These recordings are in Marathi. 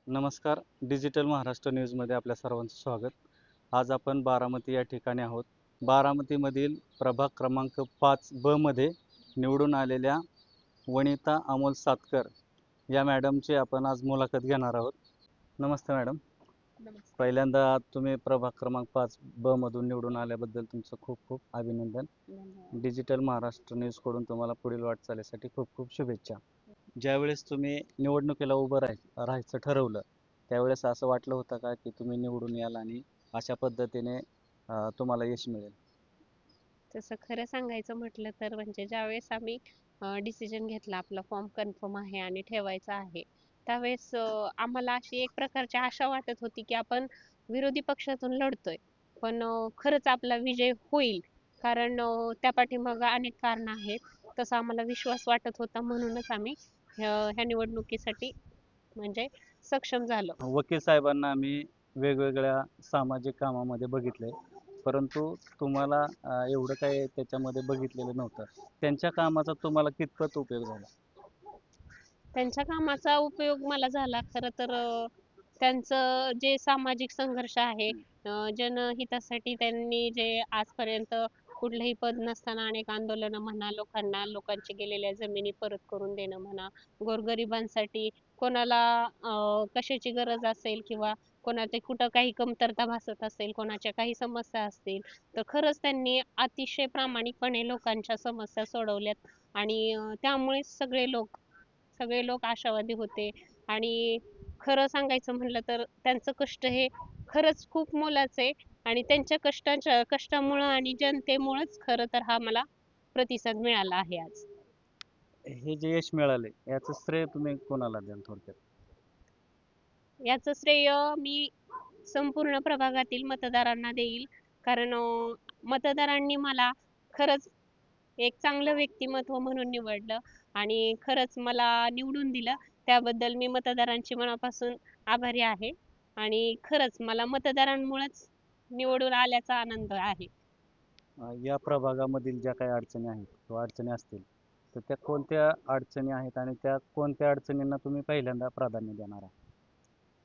नमस्कार. डिजिटल महाराष्ट्र न्यूजमध्ये आपल्या सर्वांचं स्वागत. आज आपण बारामती या ठिकाणी आहोत. बारामतीमधील प्रभाग क्रमांक 5 ब मध्ये निवडून आलेल्या वनिता अमोल सातकर या मॅडमची आपण आज मुलाखत घेणार आहोत. नमस्ते मॅडम. नमस्ते. पहिल्यांदा तुम्ही प्रभाग क्रमांक 5 ब मधून निवडून आल्याबद्दल तुमचं खूप खूप अभिनंदन. धन्यवाद. डिजिटल महाराष्ट्र न्यूजकडून तुम्हाला पुढील वाटचालीसाठी खूप खूप शुभेच्छा. ज्यावेळेस तुम्ही निवडणुकीला उभं राहायचं ठरवलं, त्यावेळेस असं वाटलं होतं का की तुम्ही निवडून याल आणि अशा पद्धतीने तुम्हाला यश मिळेल? तसं खरं सांगायचं म्हटलं तर म्हणजे ज्यावेळेस आम्ही डिसिजन घेतला आपला फॉर्म कन्फर्म आहे आणि ठेवायचा आहे, त्यावेळेस आम्हाला अशी एक प्रकारची आशा वाटत होती की आपण विरोधी पक्षातून लढतोय, पण खरंच आपला विजय होईल. कारण त्या पाठीमागं अनेक कारणं आहेत. तसा आम्हाला विश्वास वाटत होता, म्हणूनच आम्ही ह्या निवडणुकीसाठी म्हणजे सक्षम झालो. वकील साहेबांना आम्ही वेगवेगळ्या सामाजिक कामामध्ये बघितले, परंतु तुम्हाला एवढं काही त्याच्यामध्ये बघितलेलं नव्हतं. त्यांच्या कामाचा तुम्हाला कितपत उपयोग झाला? त्यांच्या कामाचा उपयोग मला झाला खरं तर त्यांचं जे सामाजिक संघर्ष आहे, जनहितासाठी त्यांनी जे आजपर्यंत कुठलंही पद नसताना अनेक आंदोलनं म्हणा, लोकांचे गेलेल्या जमिनी परत करून देणं म्हणा, गोरगरिबांसाठी कोणाला कशाची गरज असेल किंवा कोणाचे कुठं काही कमतरता भासत असेल, कोणाच्या काही समस्या असतील, तर खरंच त्यांनी अतिशय प्रामाणिकपणे लोकांच्या समस्या सोडवल्यात आणि त्यामुळेच सगळे लोक आशावादी होते. आणि खरं सांगायचं म्हटलं तर त्यांचं कष्ट हे खरंच खूप मोलाचं आहे आणि त्यांच्या कष्टामुळं आणि जनतेमुळंच खरं तर हा मला प्रतिसाद मिळाला आहे आज. हे जे यश मिळाले याचं श्रेय तुम्ही कोणाला द्याल थोडक्यात? याचं श्रेय मी संपूर्ण प्रभागातील मतदारांना देईल. कारण मतदारांनी मला खरंच एक चांगलं व्यक्तिमत्व म्हणून निवडलं आणि खरंच मला निवडून दिलं. त्याबद्दल मी मतदारांची मनापासून आभारी आहे आणि खरंच मला मतदारांमुळेच निवडून आल्याचा आनंद आहे. या प्रभागामधील ज्या काही अडचणी आहेत किंवा अडचणी असतील, तर त्या कोणत्या अडचणी आहेत आणि त्या कोणत्या अडचणींना तुम्ही पहिल्यांदा प्राधान्य देणार आहात?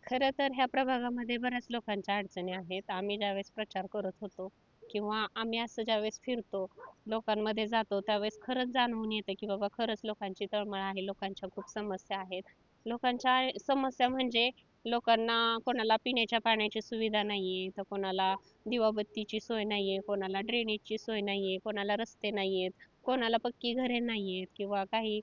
खरं तर ह्या प्रभागामध्ये बऱ्याच लोकांच्या अडचणी आहेत. आम्ही ज्यावेळेस प्रचार करत होतो किंवा आम्ही असं ज्यावेळेस फिरतो, लोकांमध्ये जातो, त्यावेळेस खरंच जाणवून येतं की बाबा खरंच लोकांची तळमळ आहे, लोकांच्या खूप समस्या आहेत. लोकांच्या समस्या म्हणजे लोकांना कोणाला पिण्याच्या पाण्याची सुविधा नाहीये, तर कोणाला दिवाबत्तीची सोय नाहीये, कोणाला ड्रेनेजची सोय नाहीये, कोणाला रस्ते नाहीयेत, कोणाला पक्की घरे नाहीयेत किंवा काही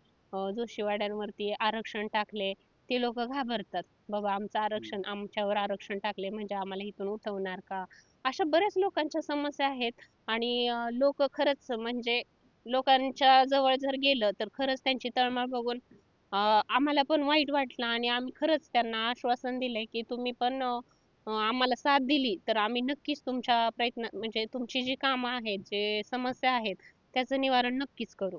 जोशीवाड्यांवरती आरक्षण टाकले, ते लोकं घाबरतात. बाबा आमचं आरक्षण आमच्यावर आरक्षण टाकले म्हणजे आम्हाला इथून उठवणार का? अशा बऱ्याच लोकांच्या समस्या आहेत आणि लोक खरंच म्हणजे लोकांच्या जवळ जर गेलं तर खरंच त्यांची तळमळ बघून आम्हाला पण वाईट वाटलं आणि आम्ही खरंच त्यांना आश्वासन दिलंय की तुम्ही पण आम्हाला साथ दिली तर आम्ही नक्कीच तुमच्या प्रयत्न म्हणजे तुमची जी कामं आहेत, जे समस्या आहेत, त्याचं निवारण नक्कीच करू.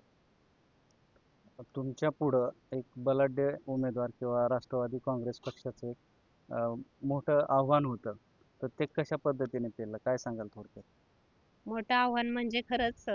तुमच्या पुढं एक बलाढ्य उमेदवार किंवा राष्ट्रवादी काँग्रेस पक्षाचं एक मोठं आव्हान होतं. तर ते कशा पद्धतीने केलं? काय सांगाल थोडक्यात? मोठं आव्हान म्हणजे खरंच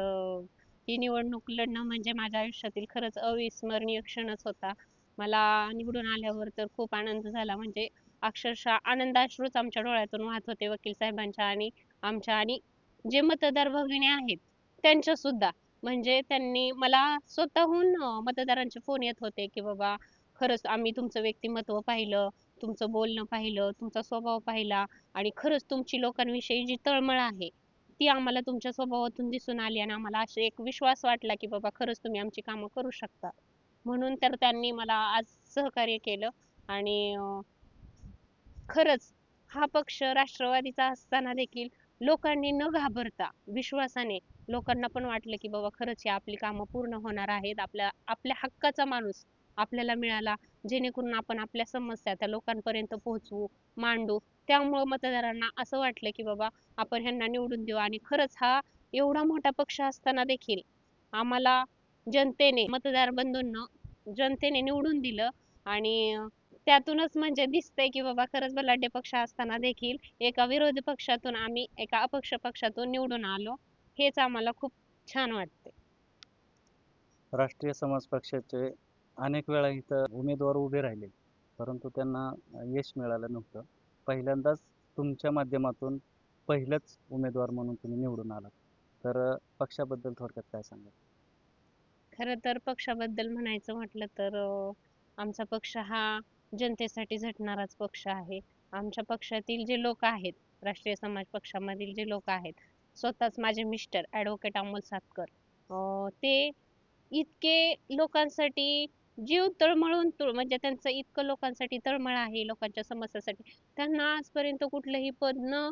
ही निवडणूक लढणं म्हणजे माझ्या आयुष्यातील खरंच अविस्मरणीय क्षणच होता. मला निवडून आल्यावर तर खूप आनंद झाला. म्हणजे अक्षरशः आनंदाश्रूच आमच्या डोळ्यातून वाहत होते वकील साहेबांच्या आणि आमच्या आणि जे मतदार भगिनी आहेत त्यांच्या सुद्धा. म्हणजे त्यांनी मला स्वतःहून मतदारांचे फोन येत होते की बाबा खरंच आम्ही तुमचं व्यक्तिमत्व पाहिलं, तुमचं बोलणं पाहिलं, तुमचा स्वभाव पाहिला आणि खरंच तुमची लोकांविषयी जी तळमळ आहे ती आम्हाला तुमच्या स्वभावातून दिसून आली आणि आम्हाला असे एक विश्वास वाटला की बाबा खरंच तुम्ही आमची कामं करू शकता. म्हणून तर त्यांनी मला आज सहकार्य केलं आणि खरंच हा पक्ष राष्ट्रवादीचा असताना देखील लोकांनी न घाबरता विश्वासाने लोकांना पण वाटलं की बाबा खरंच ही आपली कामं पूर्ण होणार आहेत. आपल्या आपल्या हक्काचा माणूस आपल्याला मिळाला, जेणेकरून आपण आपल्या समस्या त्या लोकांपर्यंत पोहोचवू, मांडू. त्यामुळं मतदारांना असं वाटलं की बाबा आपण ह्यांना निवडून देऊ आणि खरंच हा एवढा मोठा पक्ष असताना देखील आम्हाला जनतेने मतदार बंधूंनो जनतेने निवडून दिलं आणि त्यातूनच म्हणजे दिसतंय की बाबा खरंच बलाढ्य पक्ष असताना देखील एका विरोधी पक्षातून आम्ही एका अपक्ष पक्षातून निवडून आलो. हेच आम्हाला खूप छान वाटते. राष्ट्रीय समाज पक्षाचे अनेक वेळा इथं उमेदवार उभे राहिले, परंतु त्यांना यश मिळालं नव्हतं. पहिल्यांदाच तुमच्या माध्यमातून पहिलंच उमेदवार म्हणून तुम्ही निवडून आलात. तर पक्षाबद्दल थोडक्यात काय सांगाल? खरं तर पक्षाबद्दल म्हणायचं म्हटलं तर आमचा पक्ष हा जनतेसाठी झटणाराच पक्ष आहे. आमच्या पक्षातील जे लोक आहेत, राष्ट्रीय समाज पक्षामधील जे लोक आहेत, स्वतःच माझे मिस्टर ॲडव्होकेट अमोल सातकर, ते इतके लोकांसाठी जीव तळमळून म्हणजे त्यांचं इतकं लोकांसाठी तळमळ आहे, लोकांच्या समस्यासाठी. त्यांना आजपर्यंत कुठलंही पद न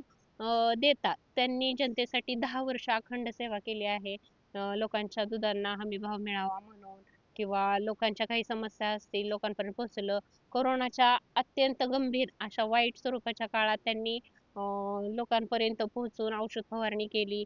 देता त्यांनी जनतेसाठी 10 वर्ष अखंड सेवा केली आहे. लोकांच्या दुधांना हमीभाव मिळावा म्हणून किंवा लोकांच्या काही समस्या असतील लोकांपर्यंत पोहोचलं. कोरोनाच्या अत्यंत गंभीर अशा वाईट स्वरूपाच्या काळात त्यांनी लोकांपर्यंत पोहोचून औषध फवारणी केली,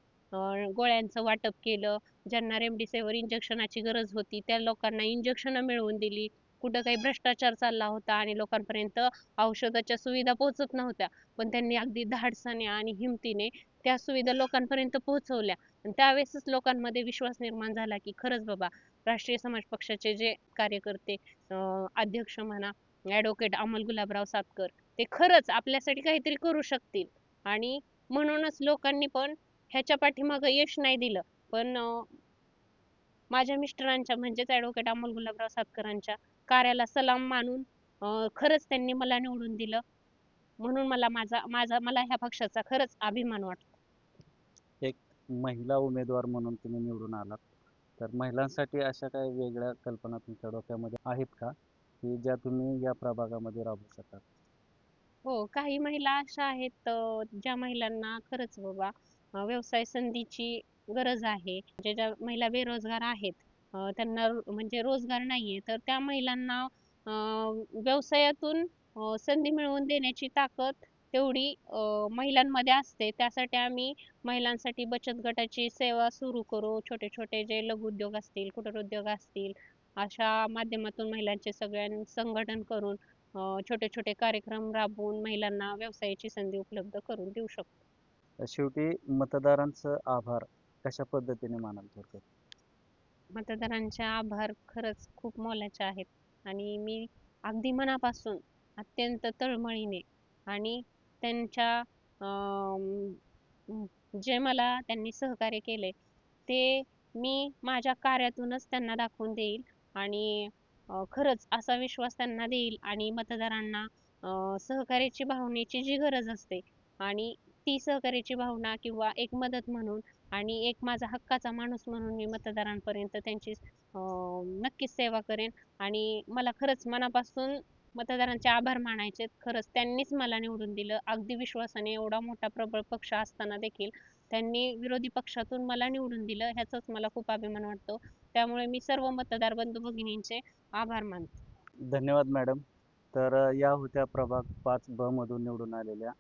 गोळ्यांचं वाटप केलं. ज्यांना रेमडेसिवीर इंजेक्शनाची गरज होती त्या लोकांना इंजेक्शन मिळवून दिली. कुठं काही भ्रष्टाचार चालला होता आणि लोकांपर्यंत औषधाच्या सुविधा पोहोचत नव्हत्या, पण त्यांनी अगदी धाडसाने आणि हिमतीने त्या सुविधा लोकांपर्यंत पोहोचवल्या. आणि त्यावेळेसच लोकांमध्ये विश्वास निर्माण झाला की खरंच बाबा राष्ट्रीय समाज पक्षाचे जे कार्यकर्ते, अध्यक्ष म्हणा ॲडव्होकेट अमोल गुलाबराव सातकर, ते खरंच आपल्यासाठी काहीतरी करू शकतील. आणि म्हणूनच लोकांनी पण ह्याच्या पाठीमागं यश नाही दिलं, पण माझ्या मिस्टरांच्या म्हणजेच ॲडव्होकेट अमोल गुलाबराव सातकरांच्या कार्याला सलाम मानून खरंच त्यांनी मला निवडून दिलं. म्हणून मला ह्या पक्षाचा खरंच अभिमान वाटतो. एक महिला उमेदवार म्हणून तुम्ही निवडून आलात. तर महिलांसाठी अशा काही वेगळ्या कल्पना तुमच्या डोक्यामध्ये आहेत का, की ज्या तुम्ही या प्रभागामध्ये राबवू शकाल? हो, काही महिला अशा आहेत ज्या महिलांना खरंच बाबा व्यवसाय संधीची गरज आहे. ज्या महिला बेरोजगार आहेत, त्यांना म्हणजे रोजगार नाहीये, तर त्या महिलांना व्यवसायातून संधी मिळवून देण्याची ताकद तेवढी महिलांमध्ये असते. त्यासाठी आम्ही महिलांसाठी बचत गटाची सेवा सुरू करू. छोटे-छोटे जे लघुउद्योग असतील, कुटीरोद्योग असतील, अशा माध्यमातून महिलांचे सगळ्यांनी संघटन करून छोटे-छोटे कार्यक्रम राबवून महिलांना व्यवसायाची संधी उपलब्ध करून देऊ शकतो. शेवटी मतदारांचं आभार कशा पद्धतीने मानाल थोडक्यात? मतदारांचे आभार खरंच खूप मोलाचे आहेत आणि मी अगदी मनापासून, अत्यंत तळमळीने आणि त्यांच्या जे मला त्यांनी सहकार्य केले ते मी माझ्या कार्यातूनच त्यांना दाखवून देईल आणि खरंच असा विश्वास त्यांना देईल आणि मतदारांना सहकार्याची भावनेची जी गरज असते आणि ती सहकार्याची भावना किंवा एक मदत म्हणून आणि एक माझा हक्काचा माणूस म्हणून मी मतदारांपर्यंत त्यांची नक्कीच सेवा करेन. आणि मला खरंच मनापासून मतदारांचे आभार मानायचे. खरंच त्यांनीच मला निवडून दिलं. अगदी विश्वासाने एवढा मोठा प्रबळ पक्ष असताना देखील त्यांनी विरोधी पक्षातून मला निवडून दिलं. ह्याचाच मला खूप अभिमान वाटतो. त्यामुळे मी सर्व मतदार बंधू भगिनींचे आभार मानते. धन्यवाद मॅडम. तर या होत्या प्रभाग 5 ब मधून निवडून आलेल्या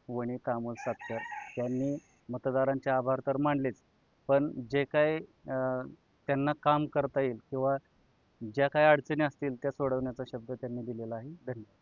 वनिता अमोल सातकर. त्यांनी मतदारांचे आभार तर मानलेच, पण जे काही त्यांना काम करता येईल किंवा ज्या काही अडचणी असतील त्या सोडवण्याचा शब्द त्यांनी दिलेला आहे. धन्यवाद.